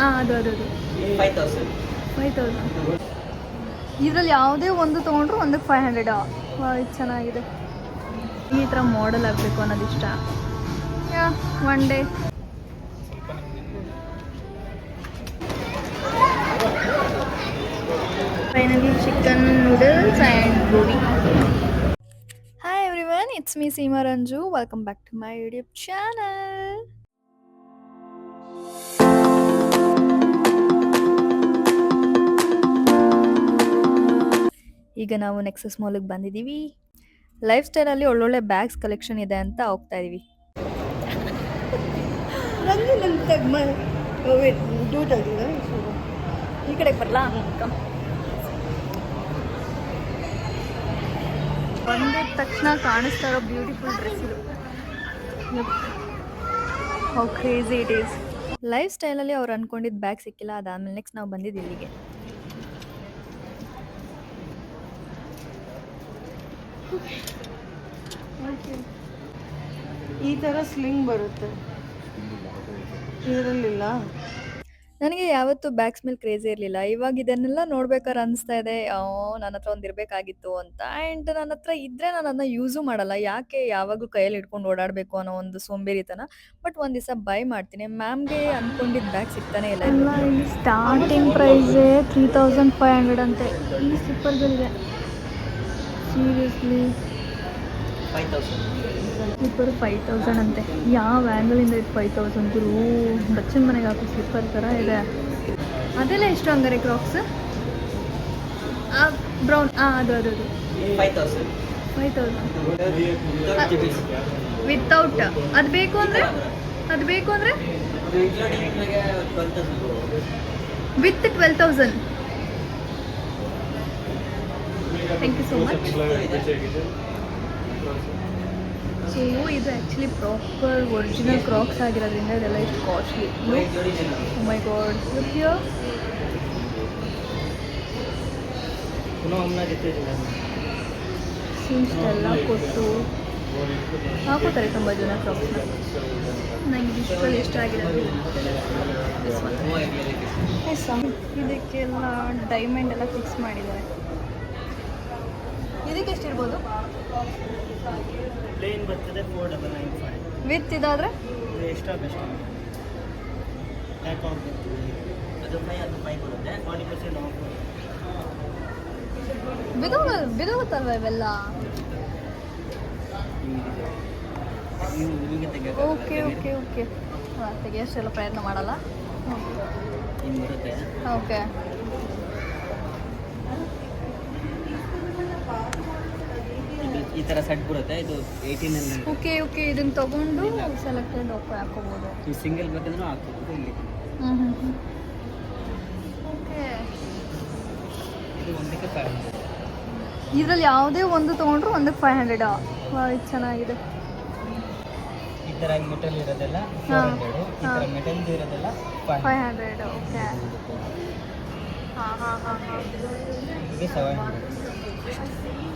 ಅದು 5000 ಇದರಲ್ಲಿ ಯಾವುದೇ ಒಂದು ತೊಗೊಂಡ್ರು ಒಂದಕ್ಕೆ 500. ಇದು ಚೆನ್ನಾಗಿದೆ. ಈ ಥರ ಮಾಡೆಲ್ ಆಗಬೇಕು ಅನ್ನೋದು ಇಷ್ಟ. One day finally chicken noodles and gobi. Hi everyone, it's me Seema Ranju. Welcome back to my YouTube channel. ಈಗ ನಾವು ನೆಕ್ಸಸ್ ಮಾಲಿಗೆ ಬಂದಿದ್ದೀವಿ. ಲೈಫ್ ಸ್ಟೈಲಲ್ಲಿ ಒಳ್ಳೊಳ್ಳೆ ಬ್ಯಾಗ್ಸ್ ಕಲೆಕ್ಷನ್ ಇದೆ ಅಂತ ಹೋಗ್ತಾ ಇದೀವಿ. ಈ ಕಡೆ ಬರಲಾ? ಬಂದಿದ ತಕ್ಷಣ ಕಾಣಿಸ್ತಾ ಇರೋ ಬ್ಯೂಟಿಫುಲ್ ಡ್ರೆಸ್ ಇದು. How crazy it is. Life ಸ್ಟೈಲಲ್ಲಿ ಅವ್ರು ಅನ್ಕೊಂಡಿದ್ದ ಬ್ಯಾಗ್ ಸಿಕ್ಕಿಲ್ಲ. ಅದಾದ್ಮೇಲೆ ನೆಕ್ಸ್ಟ್ ನಾವು ಬಂದಿದ್ದು ಇಲ್ಲಿಗೆ. ಈ ಥರ ಸ್ಲಿಂಗ್ ಬರುತ್ತೆ, ಇದರಲ್ಲಿಲ್ಲ. ನನಗೆ ಯಾವತ್ತೂ ಬ್ಯಾಗ್ಸ್ ಮೇಲೆ ಕ್ರೇಜಿ ಇರಲಿಲ್ಲ. ಇವಾಗ ಇದನ್ನೆಲ್ಲ ನೋಡ್ಬೇಕಾದ್ರೆ ಅನಿಸ್ತಾ ಇದೆ, ನನ್ನ ಹತ್ರ ಒಂದು ಇರಬೇಕಾಗಿತ್ತು ಅಂತ. ಆ್ಯಂಡ್ ನನ್ನ ಹತ್ರ ಇದ್ದರೆ ನಾನು ಅದನ್ನ ಯೂಸು ಮಾಡಲ್ಲ. ಯಾಕೆ ಯಾವಾಗಲೂ ಕೈಯಲ್ಲಿ ಇಟ್ಕೊಂಡು ಓಡಾಡಬೇಕು ಅನ್ನೋ ಒಂದು ಸೋಂಬೇರಿತನ. ಬಟ್ ಒಂದು ದಿವಸ ಬೈ ಮಾಡ್ತೀನಿ. ಮ್ಯಾಮ್ಗೆ ಅಂದ್ಕೊಂಡಿದ್ದ ಬ್ಯಾಗ್ ಸಿಗ್ತಾನೆ ಇಲ್ಲ. ಇಲ್ಲಿ ಸ್ಟಾರ್ಟಿಂಗ್ ಪ್ರೈಸೇ 3500 ಅಂತೆ. ಈ ಸ್ಲಿಪ್ಪರ್ಗಳಿದೆ. ಸೀರಿಯಸ್ಲಿ 5000 ಸ್ಲಿಪ್ಪರು 5000 ಅಂತೆ. ಯಾವ ಆ್ಯಂಗಲಿಂದ ಇದು 5000 ಗುರು? ಬಚ್ಚನ ಮನೆಗೆ ಹಾಕೋ ಸ್ಲಿಪ್ಪರ್ ಥರ ಇದೆ. ಅದೆಲ್ಲ ಎಷ್ಟು ಹಂಗಾರೆ ಕ್ರಾಕ್ಸ್? ಬ್ರೌನ್ ಅದು 5000 ವಿತೌಟ್. ಅದು ಬೇಕು ಅಂದರೆ with 12,000. Thank you so much. So ಇದು ಆ್ಯಕ್ಚುಲಿ ಪ್ರಾಪರ್ ಒರಿಜಿನಲ್ ಕ್ರಾಕ್ಸ್ ಆಗಿರೋದ್ರಿಂದ ಇದೆಲ್ಲ ಇಷ್ಟು costly. Oh my god, look here. Seems ಎಲ್ಲ ಕೊಟ್ಟು ಹಾಕೋತಾರೆ ತುಂಬ ಜನ ಕ್ರಾಕ್ಸ್ನ. ನನಗೆ ಇಷ್ಟರಲ್ಲಿ ಇಷ್ಟ ಆಗಿರೋದು ಇದಕ್ಕೆಲ್ಲ ಡೈಮಂಡ್ ಎಲ್ಲ ಫಿಕ್ಸ್ ಮಾಡಿದ್ದಾರೆ. ಇದಕ್ಕೆ ಎಷ್ಟಿರ್ಬೋದು? ಪ್ಲೇನ್ ಬರ್ತದೆ 4995. ವಿತ್ ಇದಾದರೆ ಎಕ್ಸ್ಟ್ರಾ ಬೆಸ್ಟ್ ಟ್ಯಾಕ್ ಆಫ್ ಅದು 5 ಬರುತ್ತೆ. 40% ಆಫ್. ಬಿದೋಗುತ್ತಲ್ವ ಇವೆಲ್ಲ? ಓಕೆ ಹಾಂ, ತೆಗಿಯೋಷ್ಟೆಲ್ಲ ಪ್ರಯತ್ನ ಮಾಡಲ್ಲ. ಓಕೆ, ಈ ಥರ ಸೆಟ್ ಬರುತ್ತೆ. ಇದು 1800. ಓಕೆ ಇದನ್ನು ತಗೊಂಡು ಸೆಲೆಕ್ಟೆಡ್ ಹಾಕೋಬೋದು. ಈ ಸಿಂಗಲ್ ಬೇಕಂದ್ರೂ ಹಾಕ್ಬೋದು ಇಲ್ಲಿ. ಓಕೆ, ಇದು ಒಂದಕ್ಕೆ 500. ಇದರಲ್ಲಿ ಯಾವುದೇ ಒಂದು ತೊಗೊಂಡ್ರು ಒಂದಕ್ಕೆ 500. ಇದು ಚೆನ್ನಾಗಿದೆ. ಈ ಥರ ಮೆಟಲ್ ಇರೋದೆಲ್ಲ 400. ಈ ಥರ ಮೆಟಲ್ ಇರೋದೆಲ್ಲ 500. ಓಕೆ, ಇದಕ್ಕೆ 700.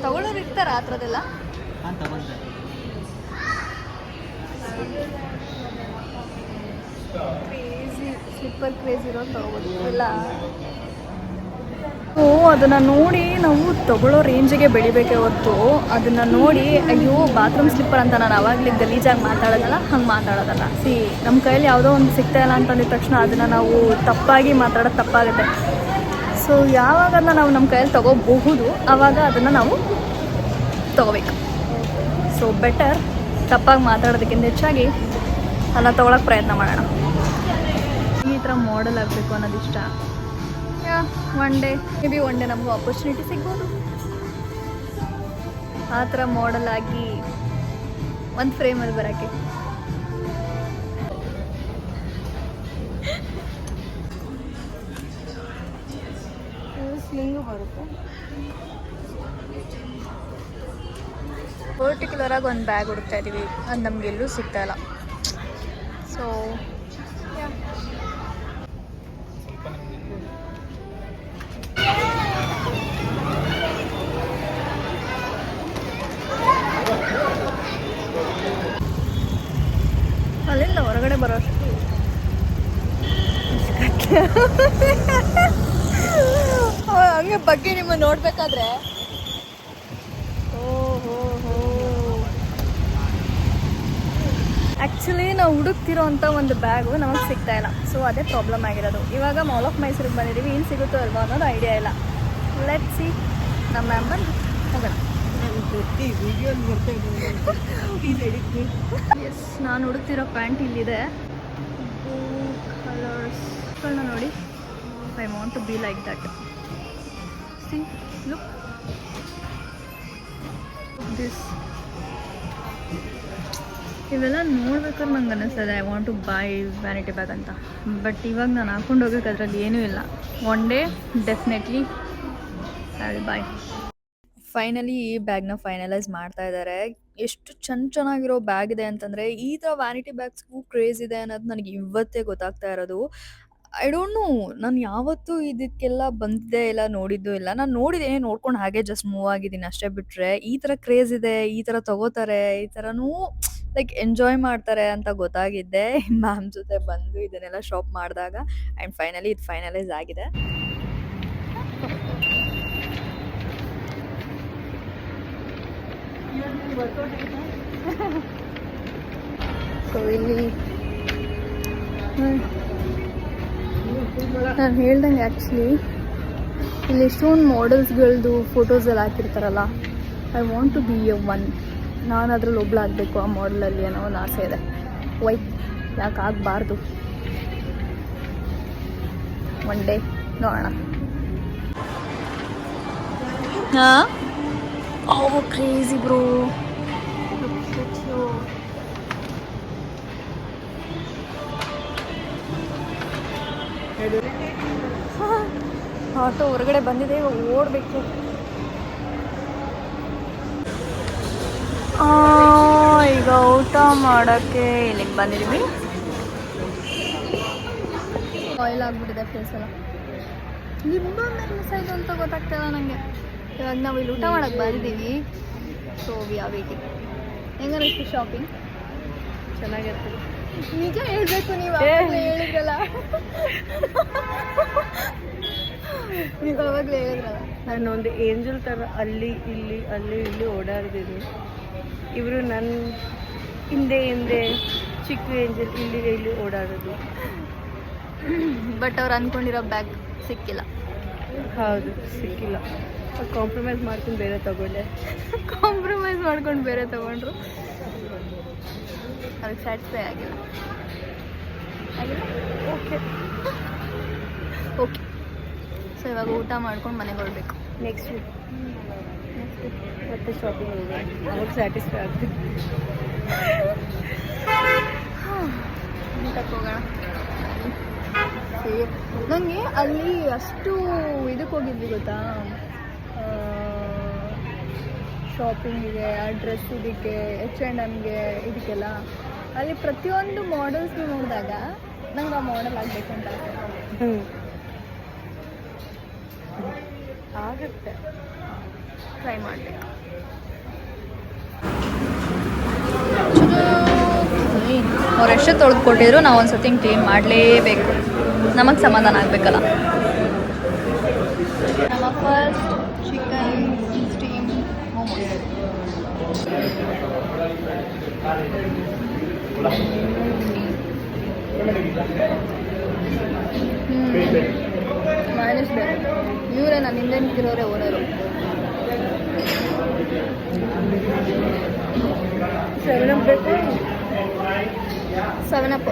ತಗೊಳ್ಳೋರು ಇರ್ತಾರ ಆ ಥರದ್ದೆಲ್ಲ? ಹಾಂ, ತಗೊಂತಾರೆ. ಕ್ರೇಜಿ ಸ್ಲಿಪ್ಪರ್ ಕ್ರೇಜಿ ಇರೋದು ತಗೋಬೋದು ಇಲ್ಲ. ಅದನ್ನು ನೋಡಿ ನಾವು ತಗೊಳ್ಳೋ ರೇಂಜಿಗೆ ಬೆಳಿಬೇಕೇ ಹೊತ್ತು ಅದನ್ನು ನೋಡಿ ಅಯ್ಯೋ ಬಾತ್ರೂಮ್ ಸ್ಲಿಪ್ಪರ್ ಅಂತ ನಾನು ಆವಾಗಲೇ ಗಲೀಜಾಗಿ ಮಾತಾಡೋದಲ್ಲ, ಹಂಗೆ ಮಾತಾಡೋದಲ್ಲ. ನಮ್ಮ ಕೈಯಲ್ಲಿ ಯಾವುದೋ ಒಂದು ಸಿಗ್ತಾ ಇಲ್ಲ ಅಂತಂದಿದ ತಕ್ಷಣ ಅದನ್ನು ನಾವು ತಪ್ಪಾಗಿ ಮಾತಾಡೋದು ತಪ್ಪಾಗುತ್ತೆ. ಸೊ ಯಾವಾಗ ಅದನ್ನ ನಾವು ನಮ್ಮ ಕೈಯಲ್ಲಿ ತಗೋಬಹುದು ಆವಾಗ ಅದನ್ನು ನಾವು ತಗೋಬೇಕು. ಸೊ ಬೆಟರ್ ತಪ್ಪಾಗಿ ಮಾತಾಡೋದಕ್ಕಿಂತ ಹೆಚ್ಚಾಗಿ ಅದನ್ನು ತೊಗೊಳಕ್ಕೆ ಪ್ರಯತ್ನ ಮಾಡೋಣ. ಈ ಥರ ಮಾಡೆಲ್ ಆಗಬೇಕು ಅನ್ನೋದು ಇಷ್ಟ. ಒನ್ ಡೇ ನಮಗೂ ಆಪರ್ಚುನಿಟಿ ಸಿಗ್ಬೋದು. ಆ ಥರ ಮಾಡೆಲ್ ಆಗಿ ಒಂದು ಫ್ರೇಮಲ್ಲಿ ಬರೋಕ್ಕೆ. ಸ್ಲಿಂಗು ಬರುತ್ತೆ. ಪರ್ಟಿಕ್ಯುಲರಾಗಿ ಒಂದು ಬ್ಯಾಗ್ ಹುಡುಕ್ತಾ ಇದ್ದೀವಿ, ಅದು ನಮಗೆಲ್ಲೂ ಸಿಗ್ತಾ ಇಲ್ಲ. ಸೊ ಅಲ್ಲಿಂದ ಹೊರಗಡೆ ಬರೋಷ್ಟು ಹಂಗೆ ಬಗ್ಗೆ ನಿಮ್ಮ ನೋಡ್ಬೇಕಾದ್ರೆ ಆ್ಯಕ್ಚುಲಿ ನಾವು ಹುಡುಕ್ತಿರೋ ಅಂಥ ಒಂದು ಬ್ಯಾಗು ನಮಗೆ ಸಿಗ್ತಾ ಇಲ್ಲ. ಸೊ ಅದೇ ಪ್ರಾಬ್ಲಮ್ ಆಗಿರೋದು. ಇವಾಗ ಮಾಲ್ ಆಫ್ ಮೈಸೂರಿಗೆ ಬಂದಿದ್ದೀವಿ, ಇಲ್ಲಿ ಸಿಗುತ್ತೋ ಅಲ್ವಾ ಅನ್ನೋದು ಐಡಿಯಾ ಇಲ್ಲ. Let see. ನಮ್ಮ ಮ್ಯಾಮ್ ಬಂದು ಹೋಗೋಣ. ಎಸ್, ನಾನು ಹುಡುಕ್ತಿರೋ ಪ್ಯಾಂಟ್ ಇಲ್ಲಿದೆ. ಕಲರ್ಸ್ಗಳನ್ನ ನೋಡಿ. I want to be like that. See, look this. ಇವೆಲ್ಲ ನೋಡ್ಬೇಕಾದ್ರೆ ನಂಗೆ ಅನ್ನಿಸ್ತದೆ I want to buy vanity bag ಅಂತ. ಬಟ್ ಇವಾಗ ನಾನು ಹಾಕೊಂಡು ಹೋಗೋಕೆ ಅದರಲ್ಲಿ ಏನೂ ಇಲ್ಲ. One day definitely I will buy. Finally ಈ ಬ್ಯಾಗ್ನ ಫೈನಲೈಸ್ ಮಾಡ್ತಾ ಇದ್ದಾರೆ. ಎಷ್ಟು ಚೆನ್ನಾಗಿರೋ ಬ್ಯಾಗ್ ಇದೆ ಅಂತಂದರೆ, ಈ ಥರ ವ್ಯಾನಿಟಿ ಬ್ಯಾಗ್ಸ್ಗೂ ಕ್ರೇಜ್ ಇದೆ ಅನ್ನೋದು ನನಗೆ ಇವತ್ತೇ ಗೊತ್ತಾಗ್ತಾ ಇರೋದು. ಐ ಡೋಂಟ್ ನೋ, ನಾನು ಯಾವತ್ತೂ ಇದಕ್ಕೆಲ್ಲ ಬಂದಿದ್ದೇ ಇಲ್ಲ, ನೋಡಿದ್ದೂ ಇಲ್ಲ. ನಾನು ನೋಡಿದ್ದೀನಿ, ನೋಡ್ಕೊಂಡು ಹಾಗೆ ಜಸ್ಟ್ ಮೂವ್ ಆಗಿದ್ದೀನಿ ಅಷ್ಟೇ. ಬಿಟ್ಟರೆ ಈ ಥರ ಕ್ರೇಜ್ ಇದೆ, ಈ ಥರ ತೊಗೋತಾರೆ, ಈ ಥರನೂ ಲೈಕ್ ಎಂಜಾಯ್ ಮಾಡ್ತಾರೆ ಅಂತ ಗೊತ್ತಾಗಿದ್ದೆ ಮ್ಯಾಮ್ ಜೊತೆ ಬಂದು ಇದನ್ನೆಲ್ಲ ಶಾಪ್ ಮಾಡಿದಾಗ. ಆ್ಯಂಡ್ ಫೈನಲಿ ಇದು ಫೈನಲೈಸ್ ಆಗಿದೆ. ಸೊ ಇಲ್ಲಿ ನಾನು ಹೇಳ್ದಂಗೆ ಆ್ಯಕ್ಚುಲಿ ಇಲ್ಲಿ ಎಷ್ಟೊಂದು ಮಾಡೆಲ್ಸ್ಗಳದ್ದು ಫೋಟೋಸ್ ಎಲ್ಲ ಹಾಕಿರ್ತಾರಲ್ಲ. I want to be a one. ನಾನು ಅದ್ರಲ್ಲಿ ಒಬ್ಳಾಗಬೇಕು ಆ ಮಾಡಲಲ್ಲಿ ಅನ್ನೋ ಒಂದು ಆಸೆ ಇದೆ. ವೈ, ಯಾಕೆ ಆಗಬಾರ್ದು? ಒನ್ ಡೇ ನೋಡೋಣ. ಹಾಂ, ಓ ಕ್ರೇಜಿ ಬ್ರೋ. ಆಟೋ ಹೊರಗಡೆ ಬಂದಿದೆ, ಇವಾಗ ಓಡಬೇಕು. ಈಗ ಊಟ ಮಾಡೋಕ್ಕೆ ಇಲ್ಲಿಗೆ ಬಂದಿದ್ದೀವಿ. ಆಯಿಲ್ ಆಗಿಬಿಟ್ಟಿದೆ ಫೇಸ್ ಎಲ್ಲ. ಲಿಂಬ ಮಿಸ್ ಆಯಿತು ಅಂತ ಗೊತ್ತಾಗ್ತಾಯಿಲ್ಲ ನನಗೆ. ಇವಾಗ ನಾವು ಇಲ್ಲಿ ಊಟ ಮಾಡೋಕ್ಕೆ ಬಂದಿದ್ದೀವಿ. So we are waiting. ಹೆಂಗಾರಿತ್ತು ಶಾಪಿಂಗ್? ಚೆನ್ನಾಗಿರ್ತದೆ. ನಿಜ ಹೇಳ್ಬೇಕು, ನೀವು ಹೇಳಿದ್ರಲ್ಲ, ನೀವು ಅವಾಗಲೇ ಹೇಳಿದ್ರಲ್ಲ. ನಾನು ಒಂದು ಏಂಜಲ್ ಥರ ಅಲ್ಲಿ ಇಲ್ಲಿ ಓಡಾಡ್ತೀನಿ. ಇವರು ನನ್ನ ಹಿಂದೆ ಚಿಕ್ಕ ಏಂಜಲ್ ಇಲ್ಲಿ ಓಡಾಡೋದು. ಬಟ್ ಅವ್ರು ಅಂದ್ಕೊಂಡಿರೋ ಬ್ಯಾಗ್ ಸಿಕ್ಕಿಲ್ಲ. ಹೌದು, ಸಿಕ್ಕಿಲ್ಲ. ಕಾಂಪ್ರಮೈಸ್ ಮಾಡ್ಕೊಂಡು ಬೇರೆ ತಗೊಂಡೆ. ಕಾಂಪ್ರಮೈಸ್ ಮಾಡ್ಕೊಂಡು ಬೇರೆ ತಗೊಂಡ್ರು. ಅದಕ್ಕೆ ಸ್ಯಾಟಿಸ್ಫೈ ಆಗಿಲ್ಲ. Okay okay. ಸೊ ಇವಾಗ ಊಟ ಮಾಡ್ಕೊಂಡು ಮನೆಗೆ ಹೊರಬೇಕು. ನೆಕ್ಸ್ಟ್ ವೀಕ್ ಮತ್ತೆ ಶಾಪಿಂಗ್ ಹೋಗೋಣ, ಅವಾಗ ಸ್ಯಾಟಿಸ್ಫೈ ಆಗ್ತೀನಿ. ಊಟಕ್ಕೆ ಹೋಗೋಣ. ನನಗೆ ಅಲ್ಲಿ ಅಷ್ಟು ಇದಕ್ಕೆ ಹೋಗಿದ್ವಿ ಗೊತ್ತಾ, ಶಾಪಿಂಗಿಗೆ, ಆ ಡ್ರೆಸ್ ಇದಕ್ಕೆ, H&Mಗೆ, ಇದಕ್ಕೆಲ್ಲ. ಅಲ್ಲಿ ಪ್ರತಿಯೊಂದು ಮಾಡೆಲ್ಸ್ನ ನೋಡಿದಾಗ ನಂಗೆ ಆ ಮಾಡೆಲ್ ಆಗಬೇಕು ಅಂತ ಆಗುತ್ತೆ. ಟ್ರೈ ಮಾಡಬೇಕು. ಅವ್ರು ಎಷ್ಟೇ ತೊಳೆದು ಕೊಟ್ಟಿದ್ರು ನಾವು ಒಂದು ಸತಿ ಕ್ಲೀನ್ ಮಾಡಲೇಬೇಕು. ನಮಗೆ ಸಮಾಧಾನ ಆಗಬೇಕಲ್ಲ. ನಮ್ಮ first chicken steam momos. Minus ಬೇರೆ. ಇವರೇ ನನ್ನ ಹಿಂದೆ ನಿಂತಿರೋರೇ ಓನರು. 7 ಬೇಕು. 7 ಅಪ್.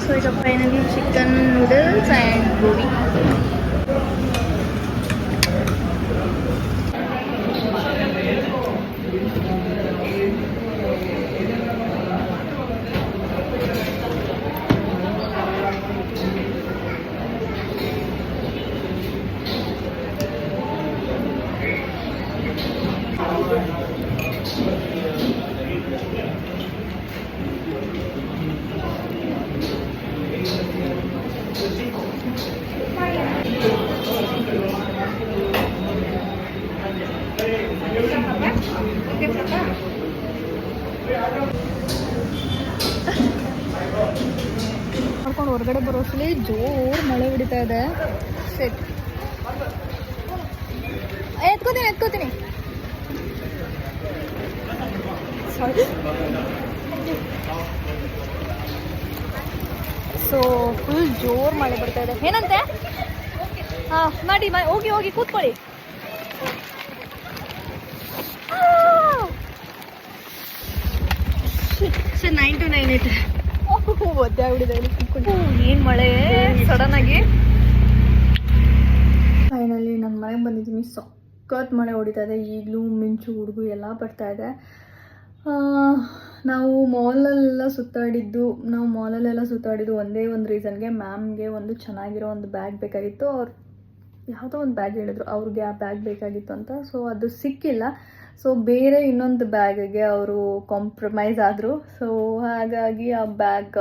So ಈಗ finally chicken noodles and gobi. ಮಾಡ್ಕೊಂಡು ಹೊರಗಡೆ ಬರೋಷ್ಟರಲ್ಲಿ ಜೋರು ಮಳೆ ಹೊಡಿತಾ ಇದೆ. ಸೆಟ್ ಎತ್ಕೋತೀನಿ ಸೊ ಫುಲ್ ಜೋರು ಮಳೆ ಬರ್ತಾ ಇದೆ. ಏನಂತೆ? ಹಾಂ ಮಾಡಿ ಹೋಗಿ ಕೂತ್ಕೊಳ್ಳಿ. ಸರ್ 9 to 9 ಐತೆ. ಒದ್ದೆ ಆಗ್ಬಿಡಿದೆ ಕೂತ್ಕೊಂಡು. ಏನು ಮಳೆ ಸಡನ್ ಆಗಿ. ಫೈನಲಿ ನನ್ನ ಮನೆಗೆ ಬಂದಿದ್ದೀನಿ. ಸಖತ್ ಮಳೆ ಹೊಡಿತಾ ಇದೆ. ಈಗಲೂ ಮಿಂಚು ಗುಡುಗು ಎಲ್ಲ ಬರ್ತಾ ಇದೆ. ನಾವು ಮಾಲಲ್ಲೆಲ್ಲ ಸುತ್ತಾಡಿದ್ದು ಒಂದೇ ಒಂದು ರೀಸನ್ಗೆ, ಮ್ಯಾಮ್ಗೆ ಒಂದು ಚೆನ್ನಾಗಿರೋ ಒಂದು ಬ್ಯಾಗ್ ಬೇಕಾಗಿತ್ತು. ಅವ್ರು ಯಾವುದೋ ಒಂದು ಬ್ಯಾಗ್ ಹೇಳಿದ್ರು, ಅವ್ರಿಗೆ ಆ ಬ್ಯಾಗ್ ಬೇಕಾಗಿತ್ತು ಅಂತ. ಸೊ ಅದು ಸಿಕ್ಕಿಲ್ಲ. ಸೊ ಬೇರೆ ಇನ್ನೊಂದು ಬ್ಯಾಗಿಗೆ ಅವರು ಕಾಂಪ್ರಮೈಸ್ ಆದರು. ಸೊ ಹಾಗಾಗಿ ಆ ಬ್ಯಾಗ್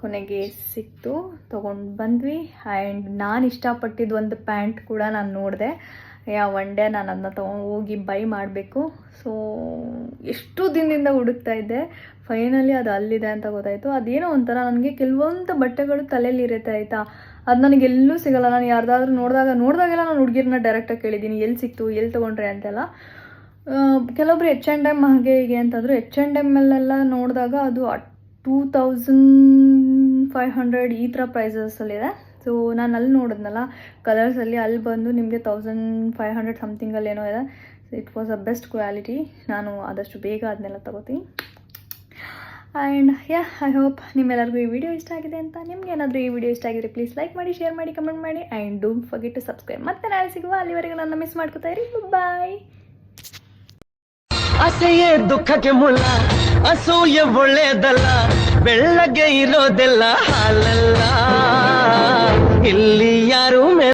ಕೊನೆಗೆ ಸಿಕ್ತು, ತೊಗೊಂಡು ಬಂದ್ವಿ. ಆ್ಯಂಡ್ ನಾನು ಇಷ್ಟಪಟ್ಟಿದ್ದು ಒಂದು ಪ್ಯಾಂಟ್ ಕೂಡ ನಾನು ನೋಡಿದೆ. ಒನ್ ಡೇ ನಾನು ಅದನ್ನ ತೊಗೊಂಡು ಹೋಗಿ ಬೈ ಮಾಡಬೇಕು. ಸೊ ಎಷ್ಟು ದಿನದಿಂದ ಹುಡುಕ್ತಾ ಇದ್ದೆ, ಫೈನಲಿ ಅದು ಅಲ್ಲಿದೆ ಅಂತ ಗೊತ್ತಾಯಿತು. ಅದೇನೋ ಒಂಥರ ನನಗೆ ಕೆಲವೊಂದು ಬಟ್ಟೆಗಳು ತಲೆಯಲ್ಲಿ ಇರುತ್ತೆ ಆಯಿತಾ, ಅದು ನನಗೆ ಎಲ್ಲೂ ಸಿಗೋಲ್ಲ. ನಾನು ಯಾರ್ದಾದ್ರೂ ನೋಡಿದಾಗೆಲ್ಲ ನಾನು ಹುಡುಗಿರನ್ನ ಡೈರೆಕ್ಟಾಗಿ ಕೇಳಿದ್ದೀನಿ, ಎಲ್ಲಿ ಸಿಕ್ತು, ಎಲ್ಲಿ ತೊಗೊಂಡ್ರೆ ಅಂತೆಲ್ಲ. ಕೆಲವೊಬ್ರು H&M ಹಾಗೆ ಹೀಗೆ ಅಂತಂದರು. H&Mಲ್ಲೆಲ್ಲ ನೋಡಿದಾಗ ಅದು 2500 ಈ ಥರ ಪ್ರೈಸಸಲ್ಲಿದೆ. ಸೊ ನಾನು ಅಲ್ಲಿ ನೋಡಿದ್ನಲ್ಲ ಕಲರ್ಸಲ್ಲಿ, ಅಲ್ಲಿ ಬಂದು ನಿಮಗೆ 1500 ಸಮಥಿಂಗಲ್ಲಿ ಏನೋ ಇದೆ. It was a best quality. ನಾನು ಆದಷ್ಟು ಬೇಗ ಅದನ್ನೆಲ್ಲ ತಗೋತೀನಿ. ಆ್ಯಂಡ್ ಐ ಹೋಪ್ ನಿಮ್ಮೆಲ್ಲರಿಗೂ ಈ ವಿಡಿಯೋ ಇಷ್ಟ ಆಗಿದೆ ಅಂತ. ನಿಮ್ಗೆ ಏನಾದರೂ ಈ ವಿಡಿಯೋ ಇಷ್ಟ ಆಗಿದ್ರೆ ಪ್ಲೀಸ್ ಲೈಕ್ ಮಾಡಿ, ಶೇರ್ ಮಾಡಿ, ಕಮೆಂಟ್ ಮಾಡಿ. And don't forget to subscribe. ಮತ್ತೆ ನಾಳೆ ಸಿಗುವ, ಅಲ್ಲಿವರೆಗೂ ನನ್ನ ಮಿಸ್ ಮಾಡ್ಕೋತಾ ಇರಿ. ಬಾಯ್. ಆಸೆಯೇ ದುಃಖಕ್ಕೆ ಮುಲ್ಲ, ಅಸೂಯೆ ಒಳ್ಳೆಯದಲ್ಲ, ಬೆಳ್ಳಗೆ ಇರೋದೆಲ್ಲ ಹಾಲಲ್ಲ. ಇಲ್ಲಿ ಯಾರು